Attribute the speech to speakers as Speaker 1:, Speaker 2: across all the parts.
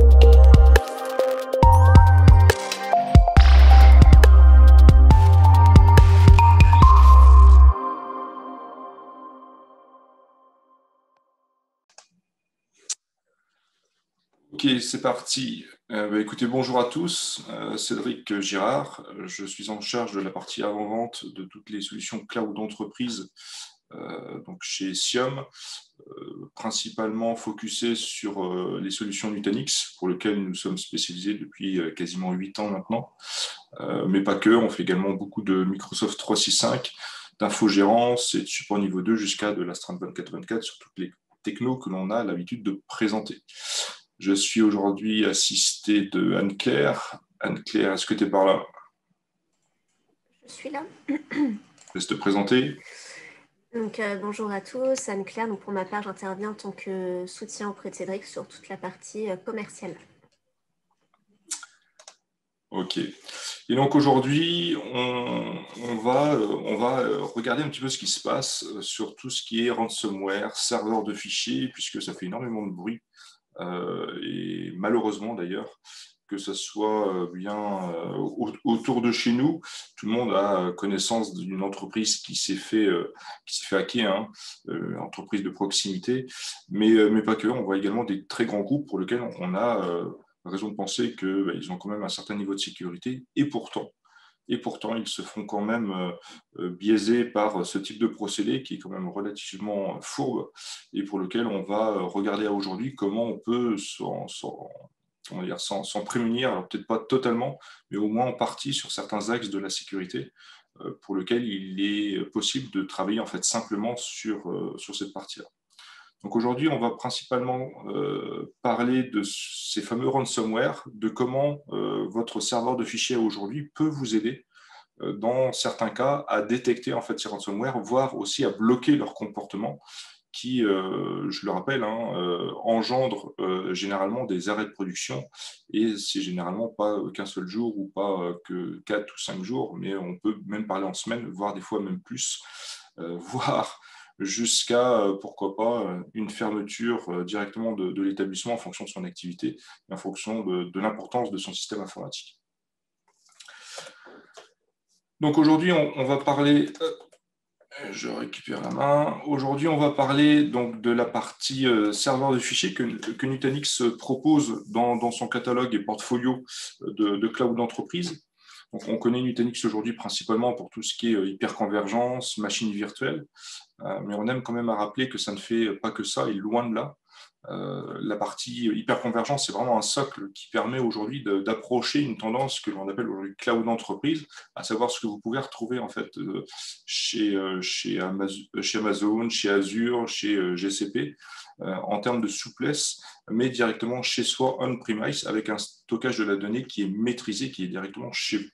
Speaker 1: Ok, c'est parti. Écoutez, bonjour à tous. Cédric Girard. Je suis en charge de la partie avant-vente de toutes les solutions cloud d'entreprise donc chez Siom, principalement focusé sur les solutions Nutanix, pour lesquelles nous sommes spécialisés depuis quasiment 8 ans maintenant. Mais pas que, on fait également beaucoup de Microsoft 365, d'infogérance et de support niveau 2 jusqu'à de l'Astreinte 24/24 sur toutes les technos que l'on a l'habitude de présenter. Je suis aujourd'hui assisté de Anne-Claire. Anne-Claire, est-ce que tu es par là?
Speaker 2: Je suis là.
Speaker 1: Je vais te présenter.
Speaker 2: Donc, bonjour à tous, Anne-Claire. Donc, pour ma part, j'interviens en tant que soutien auprès de Cédric sur toute la partie commerciale.
Speaker 1: Ok. Et donc aujourd'hui, on va regarder un petit peu ce qui se passe sur tout ce qui est ransomware, serveur de fichiers, puisque ça fait énormément de bruit. Et malheureusement d'ailleurs, que ce soit bien autour de chez nous, tout le monde a connaissance d'une entreprise qui s'est fait hacker, entreprise de proximité, mais pas que. On voit également des très grands groupes pour lesquels on a raison de penser qu'ils ont quand même un certain niveau de sécurité, et pourtant, ils se font quand même biaiser par ce type de procédé qui est quand même relativement fourbe et pour lequel on va regarder aujourd'hui comment on peut s'en prémunir, alors peut-être pas totalement, mais au moins en partie sur certains axes de la sécurité pour lequel il est possible de travailler en fait simplement sur cette partie-là. Donc aujourd'hui, on va principalement parler de ces fameux ransomware, de comment votre serveur de fichiers aujourd'hui peut vous aider dans certains cas à détecter en fait ces ransomware, voire aussi à bloquer leur comportement qui, je le rappelle, engendre généralement des arrêts de production et c'est généralement pas qu'un seul jour ou pas que 4 ou 5 jours, mais on peut même parler en semaine, voire des fois même plus, voire jusqu'à, pourquoi pas, une fermeture directement de l'établissement en fonction de son activité et en fonction de l'importance de son système informatique. Donc aujourd'hui, on va parler, je récupère la main, aujourd'hui on va parler donc de la partie serveur de fichiers que Nutanix propose dans son catalogue et portfolio de cloud d'entreprise. Donc on connaît Nutanix aujourd'hui principalement pour tout ce qui est hyperconvergence, machine virtuelle, mais on aime quand même à rappeler que ça ne fait pas que ça, et loin de là. La partie hyperconvergence, c'est vraiment un socle qui permet aujourd'hui d'approcher une tendance que l'on appelle aujourd'hui cloud d'entreprise, à savoir ce que vous pouvez retrouver en fait chez Amazon, chez Azure, chez GCP, en termes de souplesse, mais directement chez soi on-premise avec un stockage de la donnée qui est maîtrisé, qui est directement chez vous.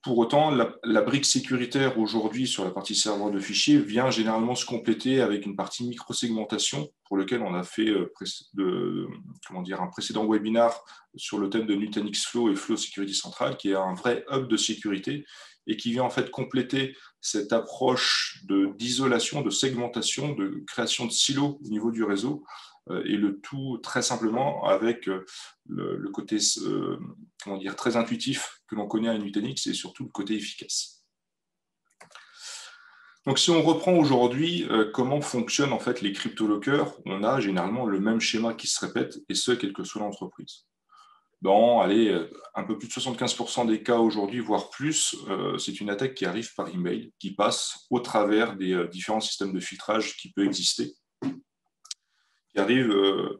Speaker 1: Pour autant, la brique sécuritaire aujourd'hui sur la partie serveur de fichiers vient généralement se compléter avec une partie microsegmentation pour lequel on a fait un précédent webinar sur le thème de Nutanix Flow et Flow Security Central, qui est un vrai hub de sécurité et qui vient en fait compléter cette approche d'isolation, de segmentation, de création de silos au niveau du réseau, et le tout très simplement avec le côté très intuitif que l'on connaît à Nutanix et surtout le côté efficace. Donc si on reprend aujourd'hui comment fonctionnent en fait les cryptolockers, on a généralement le même schéma qui se répète, et ce, quelle que soit l'entreprise. Dans un peu plus de 75% des cas aujourd'hui, voire plus, c'est une attaque qui arrive par email, qui passe au travers des différents systèmes de filtrage qui peuvent exister, qui arrive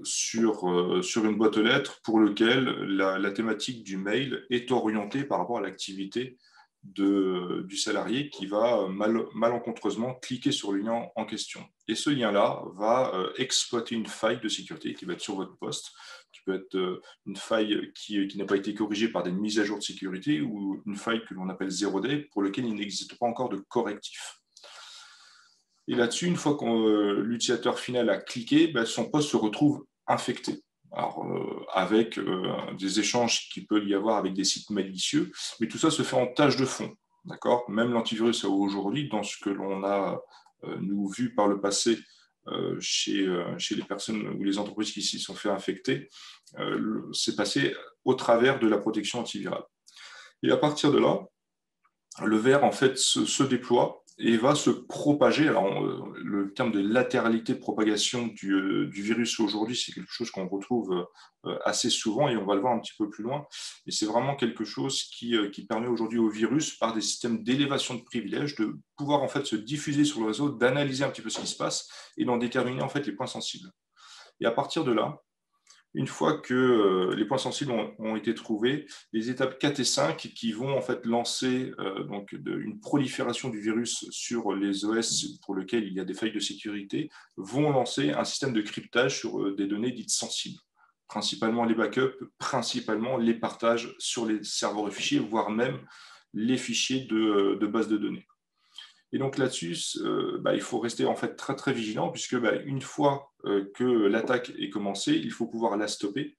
Speaker 1: sur une boîte aux lettres pour lequel la thématique du mail est orientée par rapport à l'activité du salarié qui va malencontreusement cliquer sur le lien en question. Et ce lien-là va exploiter une faille de sécurité qui va être sur votre poste, qui peut être une faille qui n'a pas été corrigée par des mises à jour de sécurité ou une faille que l'on appelle 0D pour laquelle il n'existe pas encore de correctif. Et là-dessus, une fois que l'utilisateur final a cliqué, son poste se retrouve infecté. Alors, avec des échanges qu'il peut y avoir avec des sites malicieux, mais tout ça se fait en tâche de fond. D'accord ? Même l'antivirus aujourd'hui, dans ce que l'on a nous vu par le passé chez les personnes ou les entreprises qui s'y sont fait infecter, c'est passé au travers de la protection antivirale. Et à partir de là, le ver en fait se déploie et va se propager. Alors, le terme de latéralité de propagation du virus aujourd'hui, c'est quelque chose qu'on retrouve assez souvent et on va le voir un petit peu plus loin. Et c'est vraiment quelque chose qui permet aujourd'hui au virus, par des systèmes d'élévation de privilèges, de pouvoir en fait se diffuser sur le réseau, d'analyser un petit peu ce qui se passe et d'en déterminer en fait les points sensibles. Et à partir de là, une fois que les points sensibles ont été trouvés, les étapes 4 et 5 qui vont en fait lancer une prolifération du virus sur les OS pour lesquels il y a des failles de sécurité, vont lancer un système de cryptage sur des données dites sensibles, principalement les backups, principalement les partages sur les serveurs de fichiers, voire même les fichiers de base de données. Et donc là-dessus, il faut rester en fait très très vigilant puisque une fois que l'attaque est commencée, il faut pouvoir la stopper.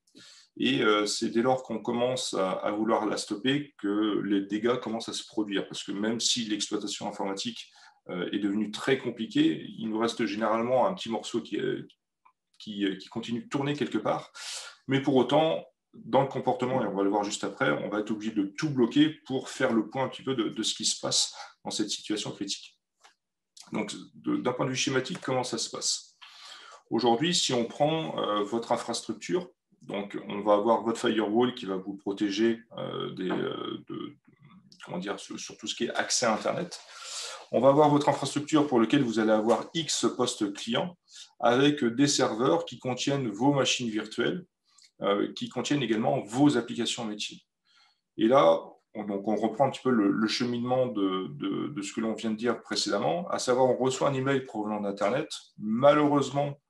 Speaker 1: Et c'est dès lors qu'on commence à vouloir la stopper que les dégâts commencent à se produire. Parce que même si l'exploitation informatique est devenue très compliquée, il nous reste généralement un petit morceau qui continue de tourner quelque part. Mais pour autant, dans le comportement, et on va le voir juste après, on va être obligé de tout bloquer pour faire le point un petit peu de ce qui se passe dans cette situation critique. Donc, d'un point de vue schématique, comment ça se passe? Aujourd'hui, si on prend votre infrastructure, donc on va avoir votre firewall qui va vous protéger sur tout ce qui est accès à Internet. On va avoir votre infrastructure pour laquelle vous allez avoir X postes clients avec des serveurs qui contiennent vos machines virtuelles, qui contiennent également vos applications métiers. Et là, on reprend un petit peu le cheminement de ce que l'on vient de dire précédemment, à savoir on reçoit un email provenant d'Internet. Malheureusement,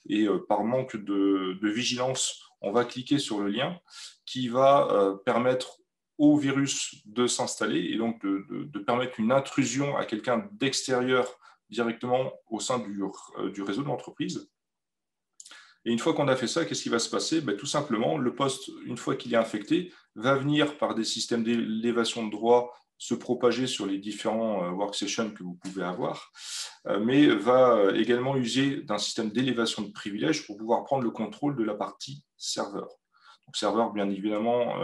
Speaker 1: et par manque de vigilance, on va cliquer sur le lien qui va permettre au virus de s'installer et donc de permettre une intrusion à quelqu'un d'extérieur directement au sein du réseau de l'entreprise. Et une fois qu'on a fait ça, qu'est-ce qui va se passer? Tout simplement, le poste, une fois qu'il est infecté, va venir par des systèmes d'élévation de droit se propager sur les différents workstations que vous pouvez avoir, mais va également user d'un système d'élévation de privilèges pour pouvoir prendre le contrôle de la partie serveur. Donc, serveur, bien évidemment,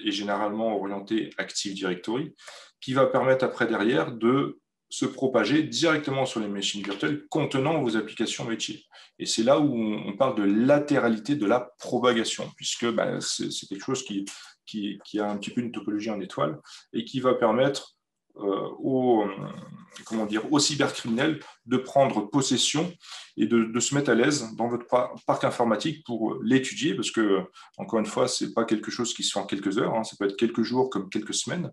Speaker 1: est généralement orienté Active Directory, qui va permettre après derrière de se propager directement sur les machines virtuelles contenant vos applications métiers. Et c'est là où on parle de latéralité de la propagation, puisque c'est quelque chose qui a un petit peu une topologie en étoile et qui va permettre aux cybercriminels de prendre possession et de se mettre à l'aise dans votre parc informatique pour l'étudier, parce que, encore une fois, ce n'est pas quelque chose qui se fait en quelques heures, hein, ça peut être quelques jours comme quelques semaines.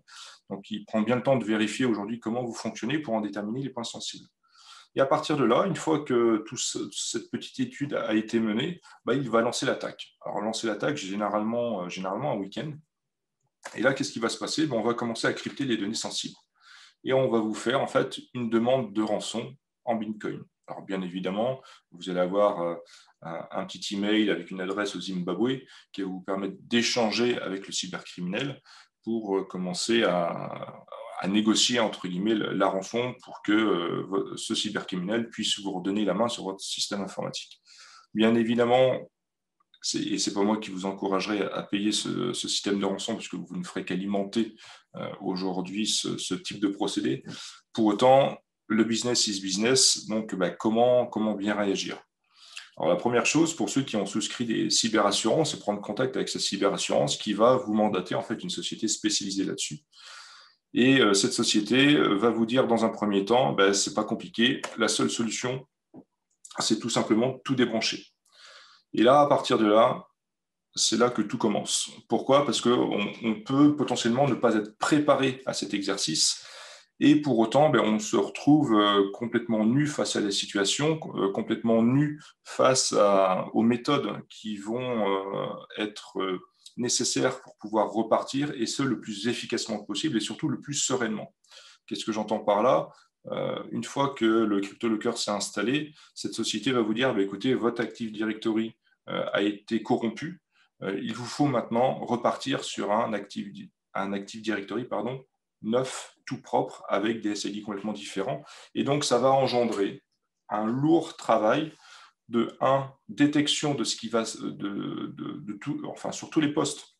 Speaker 1: Donc, il prend bien le temps de vérifier aujourd'hui comment vous fonctionnez pour en déterminer les points sensibles. Et à partir de là, une fois que toute cette petite étude a été menée, il va lancer l'attaque. Alors, lancer l'attaque, généralement un week-end. Et là, qu'est-ce qui va se passer? On va commencer à crypter les données sensibles. Et on va vous faire en fait une demande de rançon en Bitcoin. Alors, bien évidemment, vous allez avoir un petit email avec une adresse au Zimbabwe qui va vous permettre d'échanger avec le cybercriminel pour commencer à négocier, entre guillemets, la rançon pour que ce cybercriminel puisse vous redonner la main sur votre système informatique. Bien évidemment, et ce n'est pas moi qui vous encouragerai à payer ce système de rançon, puisque vous ne ferez qu'alimenter aujourd'hui ce type de procédé. Pour autant, le business is business, donc comment bien réagir? Alors, la première chose, pour ceux qui ont souscrit des cyberassurances, c'est prendre contact avec cette cyberassurance qui va vous mandater en fait une société spécialisée là-dessus. Et cette société va vous dire dans un premier temps, ce n'est pas compliqué, la seule solution, c'est tout simplement tout débrancher. Et là, à partir de là, c'est là que tout commence. Pourquoi? Parce qu'on peut potentiellement ne pas être préparé à cet exercice et pour autant, on se retrouve complètement nu face à la situation, complètement nu face aux méthodes qui vont être nécessaires pour pouvoir repartir et ce, le plus efficacement possible et surtout le plus sereinement. Qu'est-ce que j'entends par là? Une fois que le CryptoLocker s'est installé, cette société va vous dire, écoutez, votre Active Directory a été corrompu. Il vous faut maintenant repartir sur un Active Directory neuf, tout propre, avec des SID complètement différents. Et donc, ça va engendrer un lourd travail de détection de ce qui va tout, enfin sur tous les postes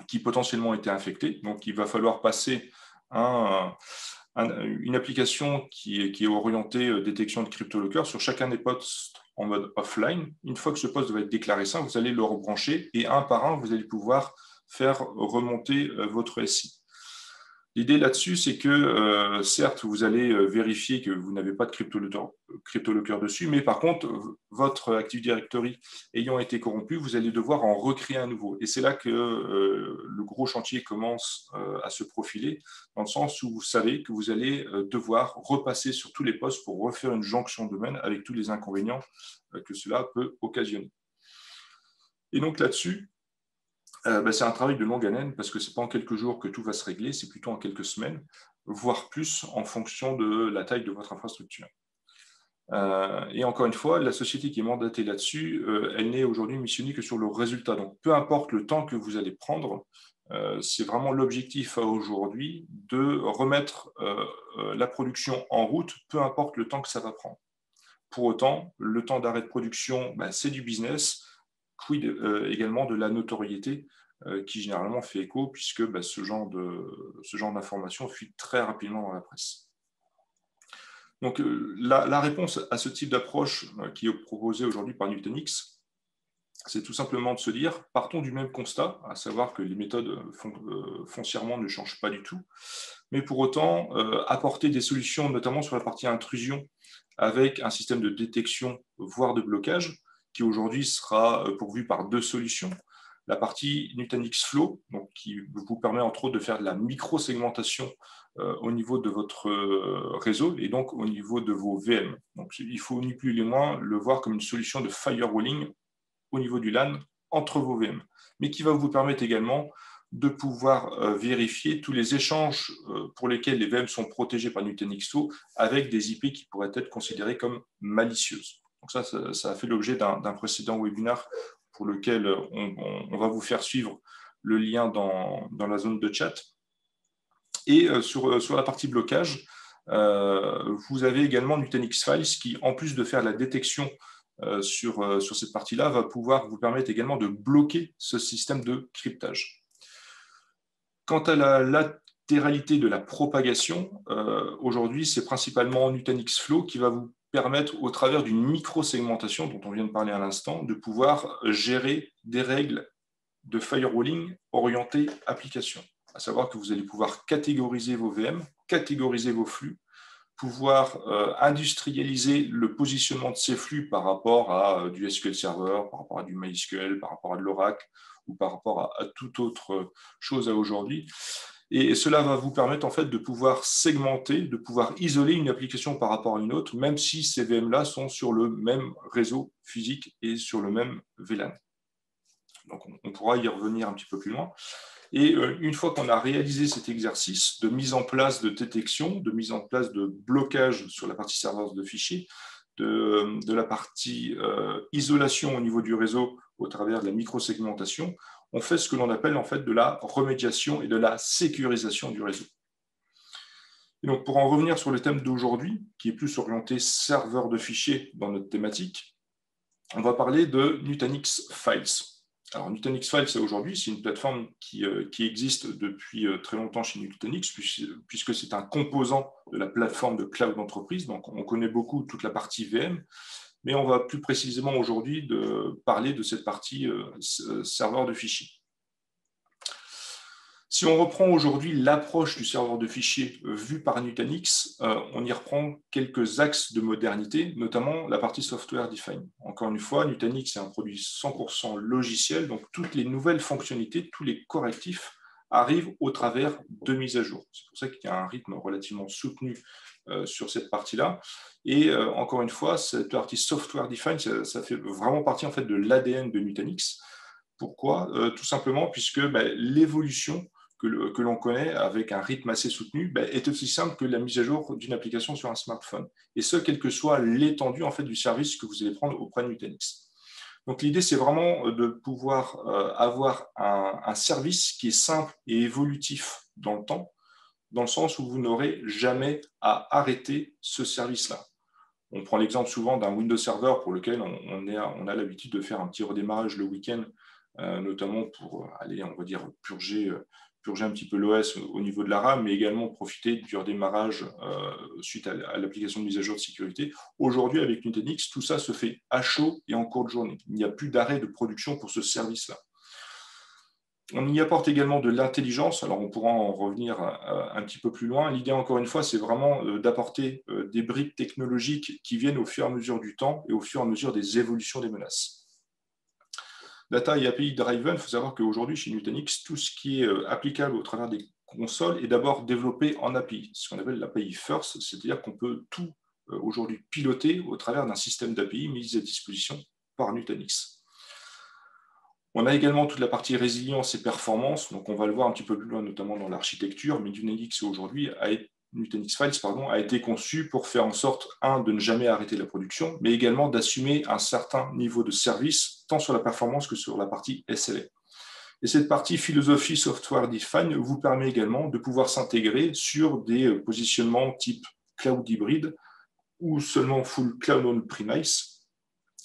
Speaker 1: qui potentiellement étaient infectés. Donc, il va falloir passer une application qui est orientée détection de CryptoLocker sur chacun des postes en mode offline. Une fois que ce poste va être déclaré sain, vous allez le rebrancher et un par un, vous allez pouvoir faire remonter votre SI. L'idée là-dessus, c'est que certes, vous allez vérifier que vous n'avez pas de CryptoLocker dessus, mais par contre, votre Active Directory ayant été corrompu, vous allez devoir en recréer un nouveau. Et c'est là que le gros chantier commence à se profiler, dans le sens où vous savez que vous allez devoir repasser sur tous les postes pour refaire une jonction de domaine avec tous les inconvénients que cela peut occasionner. Et donc là-dessus, c'est un travail de longue haleine parce que ce n'est pas en quelques jours que tout va se régler, c'est plutôt en quelques semaines, voire plus en fonction de la taille de votre infrastructure. Et encore une fois, la société qui est mandatée là-dessus, elle n'est aujourd'hui missionnée que sur le résultat. Donc, peu importe le temps que vous allez prendre, c'est vraiment l'objectif à aujourd'hui de remettre la production en route, peu importe le temps que ça va prendre. Pour autant, le temps d'arrêt de production, c'est du business, quid également de la notoriété qui généralement fait écho puisque ce genre d'information fuit très rapidement dans la presse. Donc la réponse à ce type d'approche qui est proposée aujourd'hui par Nutanix, c'est tout simplement de se dire, partons du même constat, à savoir que les méthodes foncièrement ne changent pas du tout, mais pour autant apporter des solutions, notamment sur la partie intrusion, avec un système de détection, voire de blocage, qui aujourd'hui sera pourvu par deux solutions. La partie Nutanix Flow, donc, qui vous permet entre autres de faire de la micro-segmentation au niveau de votre réseau et donc au niveau de vos VM. Donc, il faut ni plus ni moins le voir comme une solution de firewalling au niveau du LAN entre vos VM, mais qui va vous permettre également de pouvoir vérifier tous les échanges pour lesquels les VM sont protégés par Nutanix Flow avec des IP qui pourraient être considérées comme malicieuses. Donc ça a fait l'objet d'un précédent webinaire pour lequel on va vous faire suivre le lien dans la zone de chat. Et sur la partie blocage, vous avez également Nutanix Files qui, en plus de faire la détection sur cette partie-là, va pouvoir vous permettre également de bloquer ce système de cryptage. Quant à la latéralité de la propagation, aujourd'hui, c'est principalement Nutanix Flow qui va vous permettre, au travers d'une micro-segmentation dont on vient de parler à l'instant, de pouvoir gérer des règles de firewalling orientées application. À savoir que vous allez pouvoir catégoriser vos VM, catégoriser vos flux, pouvoir industrialiser le positionnement de ces flux par rapport à du SQL Server, par rapport à du MySQL, par rapport à de l'Oracle ou par rapport à toute autre chose à aujourd'hui. Et cela va vous permettre en fait de pouvoir segmenter, de pouvoir isoler une application par rapport à une autre, même si ces VM-là sont sur le même réseau physique et sur le même VLAN. Donc on pourra y revenir un petit peu plus loin. Et une fois qu'on a réalisé cet exercice de mise en place de détection, de mise en place de blocage sur la partie serveur de fichiers, de la partie isolation au niveau du réseau au travers de la microsegmentation, on fait ce que l'on appelle en fait de la remédiation et de la sécurisation du réseau. Et donc pour en revenir sur le thème d'aujourd'hui, qui est plus orienté serveur de fichiers dans notre thématique, on va parler de Nutanix Files. Alors, Nutanix Files, aujourd'hui, c'est une plateforme qui existe depuis très longtemps chez Nutanix, puisque c'est un composant de la plateforme de cloud d'entreprise. Donc, on connaît beaucoup toute la partie VM, mais on va plus précisément aujourd'hui parler de cette partie serveur de fichiers. Si on reprend aujourd'hui l'approche du serveur de fichiers vu par Nutanix, on y reprend quelques axes de modernité, notamment la partie software defined. Encore une fois, Nutanix est un produit 100% logiciel, donc toutes les nouvelles fonctionnalités, tous les correctifs arrivent au travers de mises à jour. C'est pour ça qu'il y a un rythme relativement soutenu sur cette partie-là. Et encore une fois, cette partie software defined, ça fait vraiment partie en fait de l'ADN de Nutanix. Pourquoi ? Tout simplement puisque l'évolution que l'on connaît avec un rythme assez soutenu est aussi simple que la mise à jour d'une application sur un smartphone. Et ce, quelle que soit l'étendue en fait, du service que vous allez prendre auprès de Nutanix. Donc l'idée, c'est vraiment de pouvoir avoir un service qui est simple et évolutif dans le temps, dans le sens où vous n'aurez jamais à arrêter ce service-là. On prend l'exemple souvent d'un Windows Server pour lequel on a l'habitude de faire un petit redémarrage le week-end, notamment pour aller, on va dire, purger un petit peu l'OS au niveau de la RAM, mais également profiter du redémarrage suite à l'application de mise à jour de sécurité. Aujourd'hui, avec Nutanix, tout ça se fait à chaud et en courte journée. Il n'y a plus d'arrêt de production pour ce service-là. On y apporte également de l'intelligence. Alors, on pourra en revenir un petit peu plus loin. L'idée, encore une fois, c'est vraiment d'apporter des briques technologiques qui viennent au fur et à mesure du temps et au fur et à mesure des évolutions des menaces. Data et API Driven, il faut savoir qu'aujourd'hui, chez Nutanix, tout ce qui est applicable au travers des consoles est d'abord développé en API, ce qu'on appelle l'API First, c'est-à-dire qu'on peut tout aujourd'hui piloter au travers d'un système d'API mis à disposition par Nutanix. On a également toute la partie résilience et performance, donc on va le voir un petit peu plus loin, notamment dans l'architecture, mais Nutanix aujourd'hui Nutanix Files a été conçu pour faire en sorte, de ne jamais arrêter la production, mais également d'assumer un certain niveau de service, tant sur la performance que sur la partie SLA. Et cette partie philosophie software defined vous permet également de pouvoir s'intégrer sur des positionnements type cloud hybride ou seulement full cloud on-premise.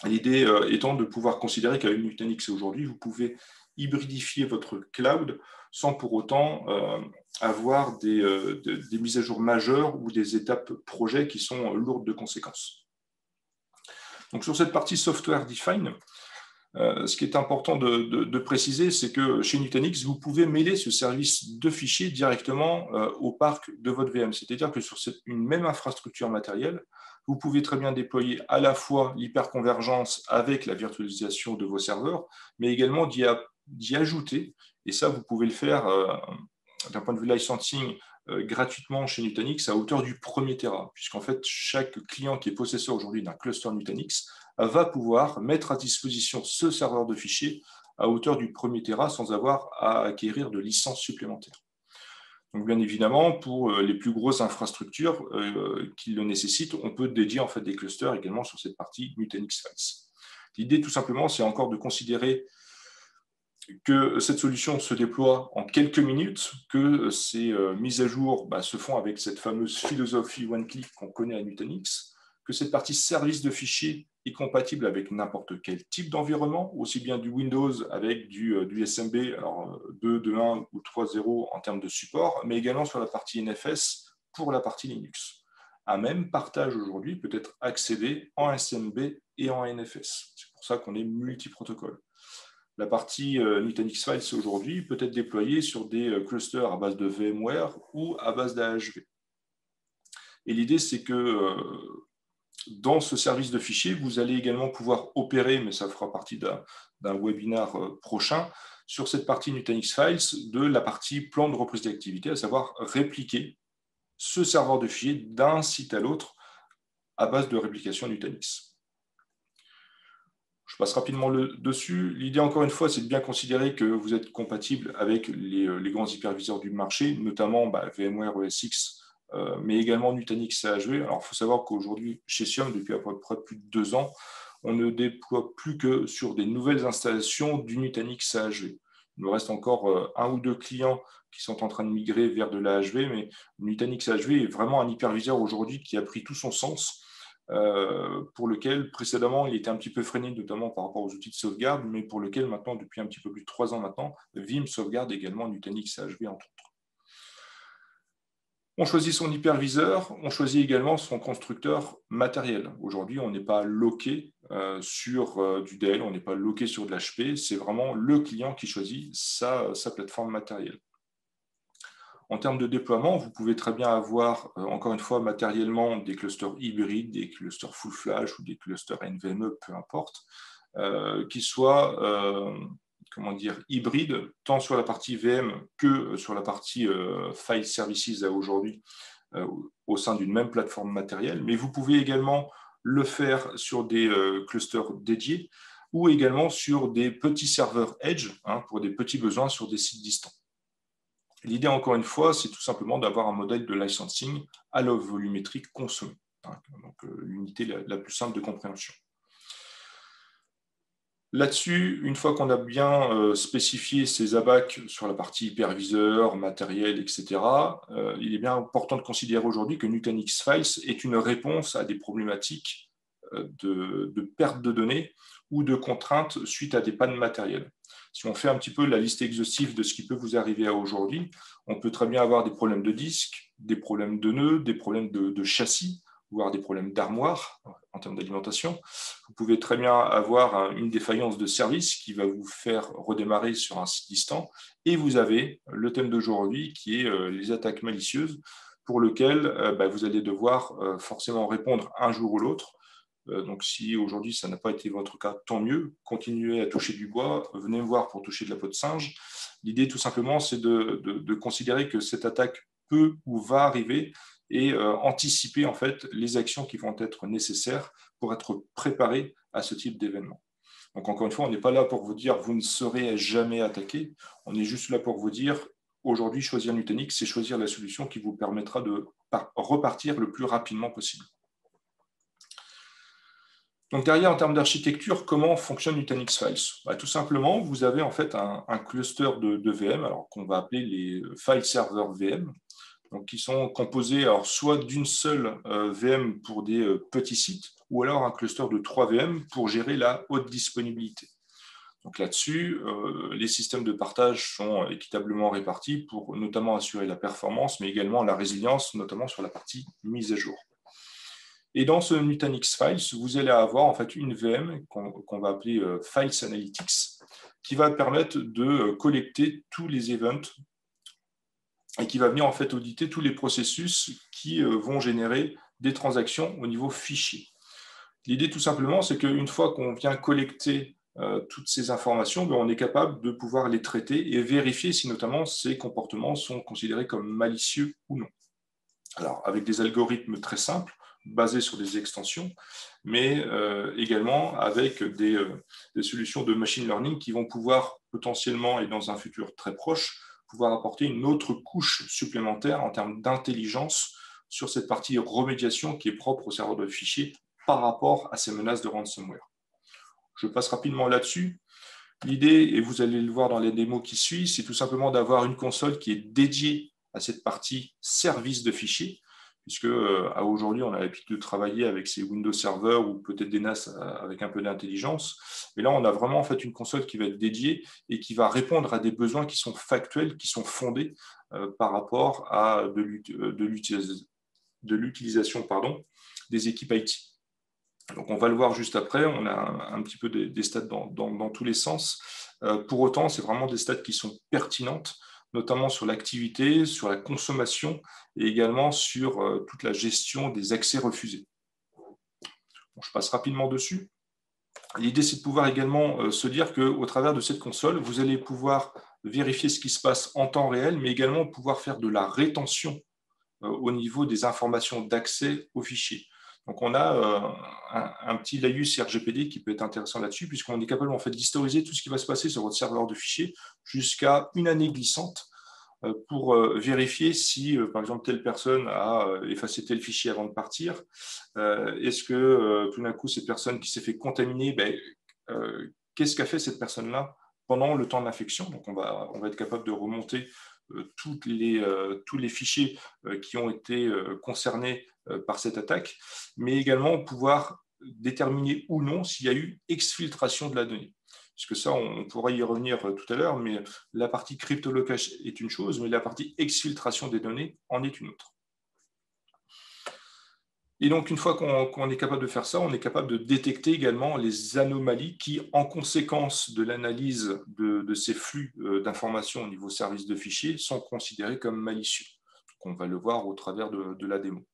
Speaker 1: L'idée étant de pouvoir considérer qu'avec Nutanix aujourd'hui, vous pouvez hybridifier votre cloud sans pour autant avoir des mises à jour majeures ou des étapes projets qui sont lourdes de conséquences. Donc sur cette partie software defined, ce qui est important de préciser, c'est que chez Nutanix, vous pouvez mêler ce service de fichiers directement au parc de votre VM. C'est-à-dire que sur une même infrastructure matérielle, vous pouvez très bien déployer à la fois l'hyperconvergence avec la virtualisation de vos serveurs, mais également d'y ajouter, et ça, vous pouvez le faire d'un point de vue licensing gratuitement chez Nutanix à hauteur du 1er Tera, puisqu'en fait, chaque client qui est possesseur aujourd'hui d'un cluster Nutanix va pouvoir mettre à disposition ce serveur de fichiers à hauteur du 1er Tera sans avoir à acquérir de licences supplémentaires. Donc, bien évidemment, pour les plus grosses infrastructures qui le nécessitent, on peut dédier en fait des clusters également sur cette partie Nutanix Files. L'idée, tout simplement, c'est encore de considérer que cette solution se déploie en quelques minutes, que ces mises à jour se font avec cette fameuse philosophie one-click qu'on connaît à Nutanix, que cette partie service de fichiers est compatible avec n'importe quel type d'environnement, aussi bien du Windows avec du SMB, alors 2, 2.1 ou 3.0 en termes de support, mais également sur la partie NFS pour la partie Linux. Un même partage aujourd'hui peut être accédé en SMB et en NFS. C'est pour ça qu'on est multi-protocole. La partie Nutanix Files aujourd'hui peut être déployée sur des clusters à base de VMware ou à base d'AHV. Et l'idée, c'est que dans ce service de fichiers, vous allez également pouvoir opérer, mais ça fera partie d'un webinaire prochain, sur cette partie Nutanix Files de la partie plan de reprise d'activité, à savoir répliquer ce serveur de fichiers d'un site à l'autre à base de réplication Nutanix. Je passe rapidement dessus. L'idée, encore une fois, c'est de bien considérer que vous êtes compatible avec les grands hyperviseurs du marché, notamment VMware ESX, mais également Nutanix AHV. Alors, il faut savoir qu'aujourd'hui, chez SIOM, depuis à peu près plus de 2 ans, on ne déploie plus que sur des nouvelles installations du Nutanix AHV. Il me reste encore 1 ou 2 clients qui sont en train de migrer vers de l'AHV, mais Nutanix AHV est vraiment un hyperviseur aujourd'hui qui a pris tout son sens. Pour lequel précédemment il était un petit peu freiné, notamment par rapport aux outils de sauvegarde, mais pour lequel maintenant, depuis un petit peu plus de 3 ans maintenant, Vim sauvegarde également Nutanix AHV entre autres. On choisit son hyperviseur, on choisit également son constructeur matériel. Aujourd'hui, on n'est pas loqué sur du Dell, on n'est pas loqué sur de l'HP, c'est vraiment le client qui choisit sa plateforme matérielle. En termes de déploiement, vous pouvez très bien avoir, encore une fois, matériellement, des clusters hybrides, des clusters full flash ou des clusters NVMe, peu importe, qui soient hybrides, tant sur la partie VM que sur la partie file services aujourd'hui, au sein d'une même plateforme matérielle. Mais vous pouvez également le faire sur des clusters dédiés ou également sur des petits serveurs Edge, pour des petits besoins sur des sites distants. L'idée, encore une fois, c'est tout simplement d'avoir un modèle de licensing à la volumétrie consommée. Donc, l'unité la plus simple de compréhension. Là-dessus, une fois qu'on a bien spécifié ces ABAC sur la partie hyperviseur, matériel, etc., il est bien important de considérer aujourd'hui que Nutanix Files est une réponse à des problématiques de perte de données ou de contraintes suite à des pannes matérielles. Si on fait un petit peu la liste exhaustive de ce qui peut vous arriver à aujourd'hui, on peut très bien avoir des problèmes de disque, des problèmes de nœuds, des problèmes de châssis, voire des problèmes d'armoire en termes d'alimentation. Vous pouvez très bien avoir une défaillance de service qui va vous faire redémarrer sur un site distant. Et vous avez le thème d'aujourd'hui qui est les attaques malicieuses pour lequel vous allez devoir forcément répondre un jour ou l'autre. Donc si aujourd'hui ça n'a pas été votre cas, tant mieux. Continuez à toucher du bois, venez me voir pour toucher de la peau de singe. L'idée tout simplement c'est de considérer que cette attaque peut ou va arriver et anticiper en fait les actions qui vont être nécessaires pour être préparé à ce type d'événement. Donc encore une fois, on n'est pas là pour vous dire vous ne serez jamais attaqué, on est juste là pour vous dire aujourd'hui choisir Nutanix, c'est choisir la solution qui vous permettra de repartir le plus rapidement possible. Donc derrière, en termes d'architecture, comment fonctionne Nutanix Files? Tout simplement, vous avez en fait un cluster de VM, alors qu'on va appeler les file server VM, donc qui sont composés alors, soit d'une seule VM pour des petits sites, ou alors un cluster de 3 VM pour gérer la haute disponibilité. Donc là-dessus, les systèmes de partage sont équitablement répartis pour notamment assurer la performance, mais également la résilience, notamment sur la partie mise à jour. Et dans ce Nutanix Files, vous allez avoir en fait une VM qu'on va appeler Files Analytics, qui va permettre de collecter tous les events et qui va venir en fait auditer tous les processus qui vont générer des transactions au niveau fichier. L'idée tout simplement, c'est qu'une fois qu'on vient collecter toutes ces informations, on est capable de pouvoir les traiter et vérifier si notamment ces comportements sont considérés comme malicieux ou non. Alors, avec des algorithmes très simples, basés sur des extensions, mais également avec des solutions de machine learning qui vont pouvoir potentiellement, et dans un futur très proche, pouvoir apporter une autre couche supplémentaire en termes d'intelligence sur cette partie remédiation qui est propre au serveur de fichiers par rapport à ces menaces de ransomware. Je passe rapidement là-dessus. L'idée, et vous allez le voir dans les démos qui suivent, c'est tout simplement d'avoir une console qui est dédiée à cette partie service de fichiers, puisque à aujourd'hui, on a l'habitude de travailler avec ces Windows Server ou peut-être des NAS avec un peu d'intelligence. Mais là, on a vraiment en fait une console qui va être dédiée et qui va répondre à des besoins qui sont factuels, qui sont fondés par rapport à de l'utilisation des équipes IT. Donc on va le voir juste après, on a un petit peu des stats dans tous les sens. Pour autant, c'est vraiment des stats qui sont pertinentes, notamment sur l'activité, sur la consommation et également sur toute la gestion des accès refusés. Bon, je passe rapidement dessus. L'idée, c'est de pouvoir également se dire qu'au travers de cette console, vous allez pouvoir vérifier ce qui se passe en temps réel, mais également pouvoir faire de la rétention au niveau des informations d'accès aux fichiers. Donc, on a un petit laïus RGPD qui peut être intéressant là-dessus, puisqu'on est capable en fait, d'historiser tout ce qui va se passer sur votre serveur de fichiers jusqu'à une année glissante pour vérifier si, par exemple, telle personne a effacé tel fichier avant de partir. Est-ce que tout d'un coup, cette personne qui s'est fait contaminer, qu'est-ce qu'a fait cette personne-là pendant le temps d'infection? Donc, on va être capable de remonter tous les fichiers qui ont été concernés par cette attaque, mais également pouvoir déterminer ou non s'il y a eu exfiltration de la donnée. Puisque ça, on pourra y revenir tout à l'heure, mais la partie cryptolockage est une chose, mais la partie exfiltration des données en est une autre. Et donc, une fois qu'on est capable de faire ça, on est capable de détecter également les anomalies qui, en conséquence de l'analyse de ces flux d'informations au niveau service de fichiers, sont considérés comme malicieux. Donc, on va le voir au travers de la démo.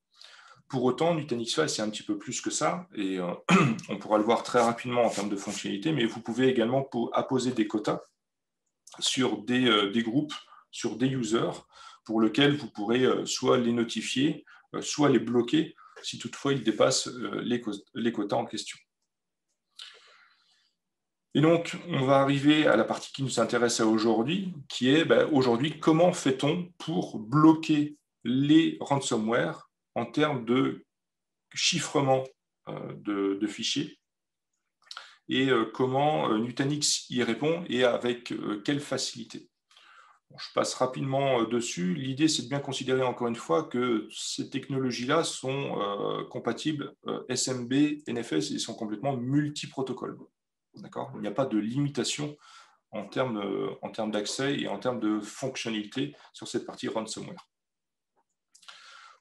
Speaker 1: Pour autant, Nutanix Files, c'est un petit peu plus que ça, et on pourra le voir très rapidement en termes de fonctionnalité, mais vous pouvez également apposer des quotas sur des groupes, sur des users, pour lesquels vous pourrez soit les notifier, soit les bloquer, si toutefois ils dépassent les quotas en question. Et donc, on va arriver à la partie qui nous intéresse aujourd'hui, qui est aujourd'hui, comment fait-on pour bloquer les ransomware en termes de chiffrement de fichiers et comment Nutanix y répond et avec quelle facilité. Bon, je passe rapidement dessus. L'idée, c'est de bien considérer encore une fois que ces technologies-là sont compatibles SMB, NFS et sont complètement multi-protocoles. D'accord ? Il n'y a pas de limitation en termes d'accès et en termes de fonctionnalité sur cette partie ransomware.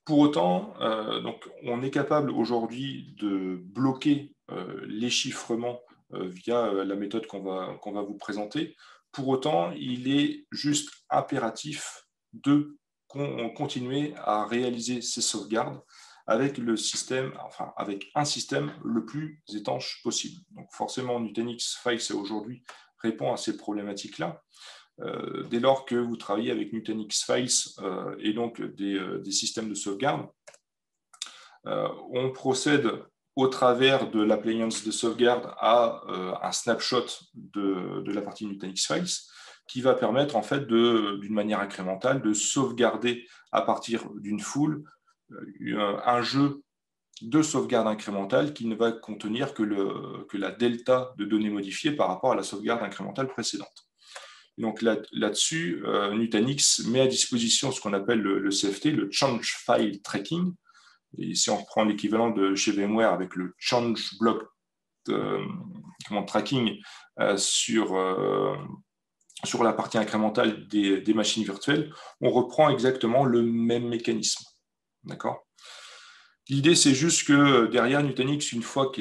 Speaker 1: Pour autant, donc, on est capable aujourd'hui de bloquer les chiffrements via la méthode qu'on va vous présenter. Pour autant, il est juste impératif de continuer à réaliser ces sauvegardes avec avec un système le plus étanche possible. Donc forcément, Nutanix Files aujourd'hui répond à ces problématiques-là. Dès lors que vous travaillez avec Nutanix Files et donc des systèmes de sauvegarde, on procède au travers de l'appliance de sauvegarde à un snapshot de la partie Nutanix Files qui va permettre en fait d'une manière incrémentale de sauvegarder à partir d'une foule un jeu de sauvegarde incrémentale qui ne va contenir que la delta de données modifiées par rapport à la sauvegarde incrémentale précédente. Donc là-dessus, Nutanix met à disposition ce qu'on appelle le CFT, le Change File Tracking. Et si on reprend l'équivalent de chez VMware avec le Change Block Tracking sur la partie incrémentale des machines virtuelles, on reprend exactement le même mécanisme. D'accord ? L'idée, c'est juste que derrière Nutanix, une fois que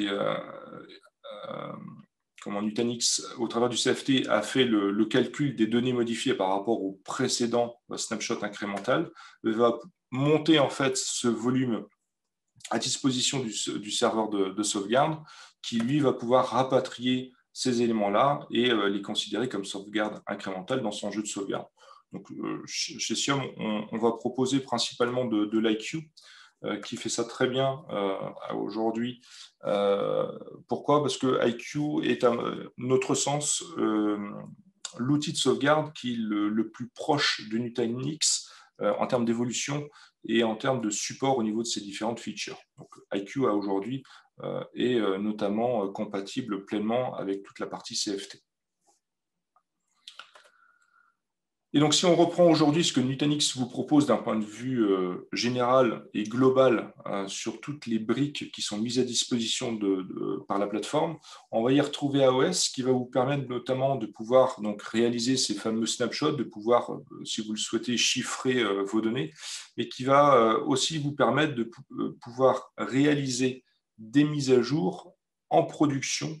Speaker 1: Nutanix, au travers du CFT, a fait le calcul des données modifiées par rapport au précédent snapshot incrémental, va monter en fait ce volume à disposition du serveur de sauvegarde qui, lui, va pouvoir rapatrier ces éléments-là et les considérer comme sauvegarde incrémentale dans son jeu de sauvegarde. Donc, chez Siom, on va proposer principalement de l'IQ qui fait ça très bien aujourd'hui. Pourquoi ? Parce que IQ est, à notre sens, l'outil de sauvegarde qui est le plus proche de Nutanix en termes d'évolution et en termes de support au niveau de ces différentes features. Donc, IQ aujourd'hui est notamment compatible pleinement avec toute la partie CFT. Et donc, si on reprend aujourd'hui ce que Nutanix vous propose d'un point de vue général et global sur toutes les briques qui sont mises à disposition par la plateforme, on va y retrouver AOS qui va vous permettre notamment de pouvoir donc, réaliser ces fameux snapshots, de pouvoir, si vous le souhaitez, chiffrer vos données, mais qui va aussi vous permettre de pouvoir réaliser des mises à jour en production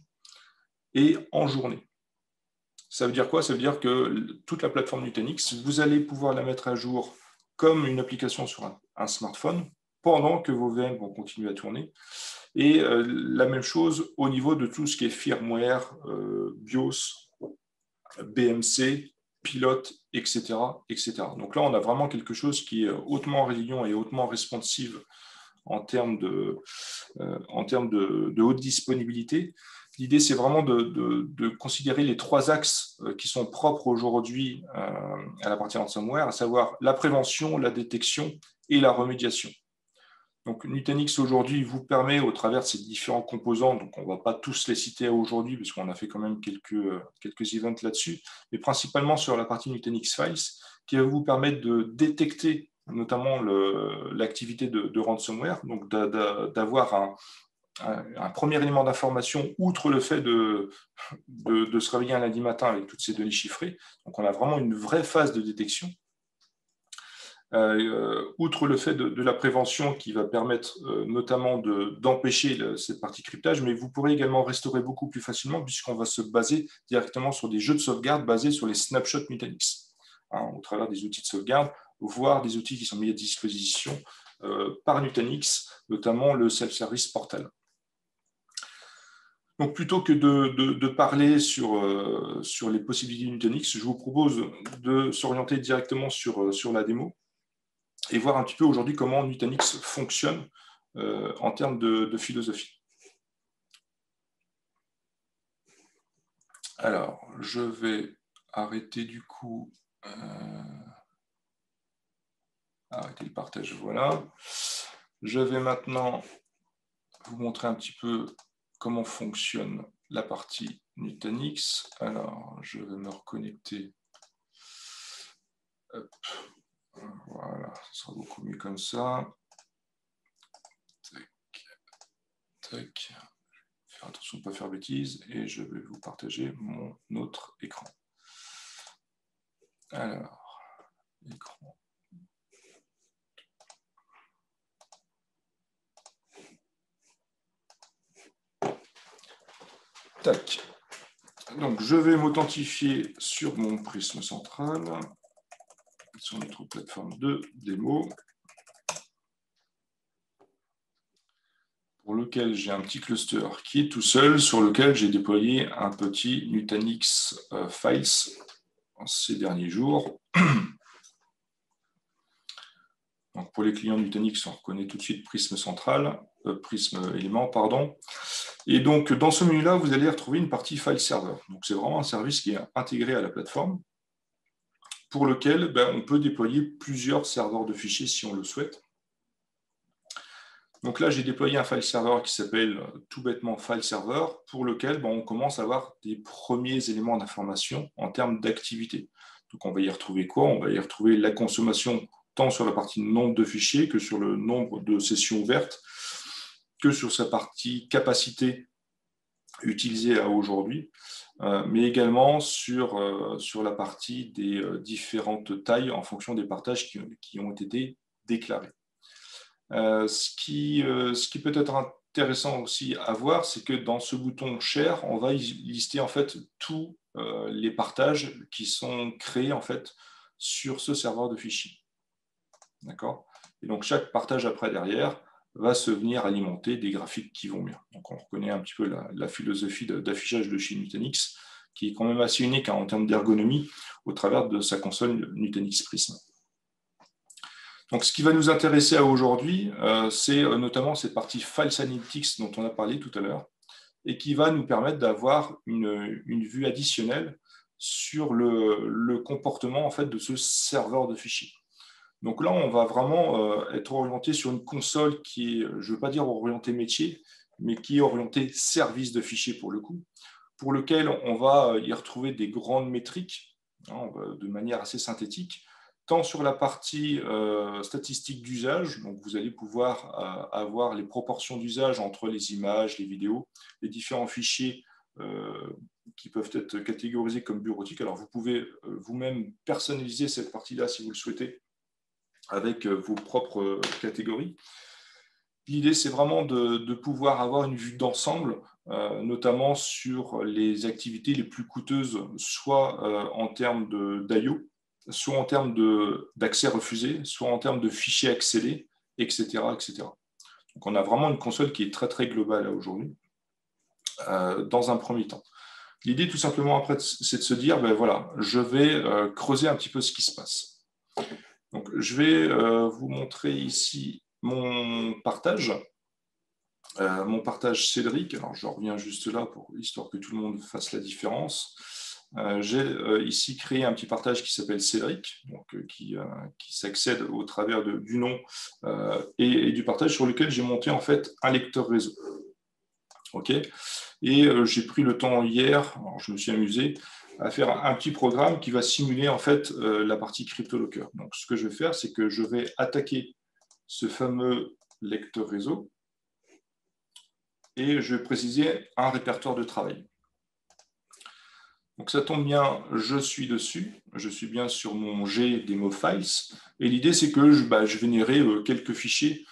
Speaker 1: et en journée. Ça veut dire quoi ? Ça veut dire que toute la plateforme Nutanix, vous allez pouvoir la mettre à jour comme une application sur un smartphone pendant que vos VM vont continuer à tourner. Et la même chose au niveau de tout ce qui est firmware, BIOS, BMC, pilote, etc., etc. Donc là, on a vraiment quelque chose qui est hautement résilient et hautement responsive en termes de haute disponibilité. L'idée, c'est vraiment de considérer les trois axes qui sont propres aujourd'hui à la partie ransomware, à savoir la prévention, la détection et la remédiation. Donc, Nutanix aujourd'hui vous permet, au travers de ces différents composants, donc on ne va pas tous les citer aujourd'hui, parce qu'on a fait quand même quelques events là-dessus, mais principalement sur la partie Nutanix Files, qui va vous permettre de détecter notamment l'activité de ransomware, donc d'avoir un premier élément d'information, outre le fait de se réveiller un lundi matin avec toutes ces données chiffrées. Donc, on a vraiment une vraie phase de détection. Outre le fait de la prévention qui va permettre notamment d'empêcher cette partie cryptage, mais vous pourrez également restaurer beaucoup plus facilement puisqu'on va se baser directement sur des jeux de sauvegarde basés sur les snapshots Nutanix, au travers des outils de sauvegarde, voire des outils qui sont mis à disposition par Nutanix, notamment le self-service portal. Donc, plutôt que de parler sur les possibilités de Nutanix, je vous propose de s'orienter directement sur la démo et voir un petit peu aujourd'hui comment Nutanix fonctionne en termes de philosophie. Alors, je vais arrêter du coup, arrêter le partage, voilà. Je vais maintenant vous montrer un petit peu comment fonctionne la partie Nutanix. Alors, je vais me reconnecter. Hop. Voilà, ce sera beaucoup mieux comme ça. Tac, tac. Faire attention de ne pas faire bêtise et je vais vous partager mon autre écran. Alors, écran. Tac. Donc, je vais m'authentifier sur mon prisme central, sur notre plateforme de démo, pour lequel j'ai un petit cluster qui est tout seul, sur lequel j'ai déployé un petit Nutanix Files ces derniers jours. Donc, pour les clients Nutanix, on reconnaît tout de suite prisme central, prisme élément, pardon. Et donc, dans ce menu-là, vous allez retrouver une partie file server. Donc, c'est vraiment un service qui est intégré à la plateforme, pour lequel on peut déployer plusieurs serveurs de fichiers si on le souhaite. Donc là, j'ai déployé un file server qui s'appelle tout bêtement file server, pour lequel on commence à avoir des premiers éléments d'information en termes d'activité. Donc on va y retrouver quoi? On va y retrouver la consommation tant sur la partie nombre de fichiers que sur le nombre de sessions ouvertes, que sur sa partie capacité utilisée à aujourd'hui, mais également sur la partie des différentes tailles en fonction des partages qui ont été déclarés. Ce qui peut être intéressant aussi à voir, c'est que dans ce bouton Share, on va lister en fait tous les partages qui sont créés en fait sur ce serveur de fichiers. D'accord? Et donc chaque partage après derrière va se venir alimenter des graphiques qui vont bien. Donc on reconnaît un petit peu la philosophie d'affichage de chez Nutanix, qui est quand même assez unique en termes d'ergonomie au travers de sa console Nutanix Prism. Donc, ce qui va nous intéresser aujourd'hui, c'est notamment cette partie Files Analytics dont on a parlé tout à l'heure, et qui va nous permettre d'avoir une vue additionnelle sur le comportement en fait, de ce serveur de fichiers. Donc là, on va vraiment être orienté sur une console qui est, je ne veux pas dire orientée métier, mais qui est orientée service de fichiers pour le coup, pour lequel on va y retrouver des grandes métriques, de manière assez synthétique, tant sur la partie statistique d'usage, donc vous allez pouvoir avoir les proportions d'usage entre les images, les vidéos, les différents fichiers qui peuvent être catégorisés comme bureautiques. Alors vous pouvez vous-même personnaliser cette partie-là si vous le souhaitez, avec vos propres catégories. L'idée, c'est vraiment de pouvoir avoir une vue d'ensemble, notamment sur les activités les plus coûteuses, soit en termes d'IO, soit en termes d'accès refusé, soit en termes de fichiers accédés, etc., etc. Donc, on a vraiment une console qui est très, très globale aujourd'hui, dans un premier temps. L'idée, tout simplement, après, c'est de se dire, voilà, je vais creuser un petit peu ce qui se passe. Donc, je vais vous montrer ici mon partage Cédric. Alors, je reviens juste là pour histoire que tout le monde fasse la différence. J'ai ici créé un petit partage qui s'appelle Cédric, donc, qui s'accède au travers du nom et du partage sur lequel j'ai monté en fait un lecteur réseau. Ok. Et j'ai pris le temps hier, alors je me suis amusé à faire un petit programme qui va simuler en fait la partie CryptoLocker. Donc, ce que je vais faire, c'est que je vais attaquer ce fameux lecteur réseau et je vais préciser un répertoire de travail. Donc ça tombe bien, je suis dessus, je suis bien sur mon G demo files, et l'idée c'est que je vais générer quelques fichiers,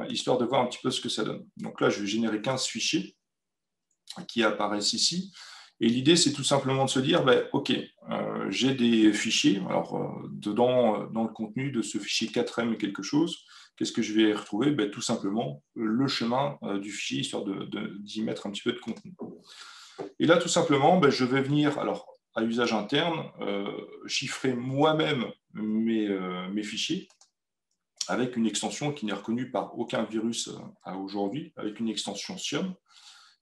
Speaker 1: histoire de voir un petit peu ce que ça donne. Donc là, je vais générer 15 fichiers qui apparaissent ici, et l'idée c'est tout simplement de se dire, ok, j'ai des fichiers, alors dedans, dans le contenu de ce fichier 4M quelque chose, qu'est-ce que je vais retrouver? Tout simplement le chemin du fichier, histoire d'y mettre un petit peu de contenu. Et là, tout simplement, je vais venir, alors à usage interne, chiffrer moi-même mes fichiers avec une extension qui n'est reconnue par aucun virus à aujourd'hui, avec une extension SIOM.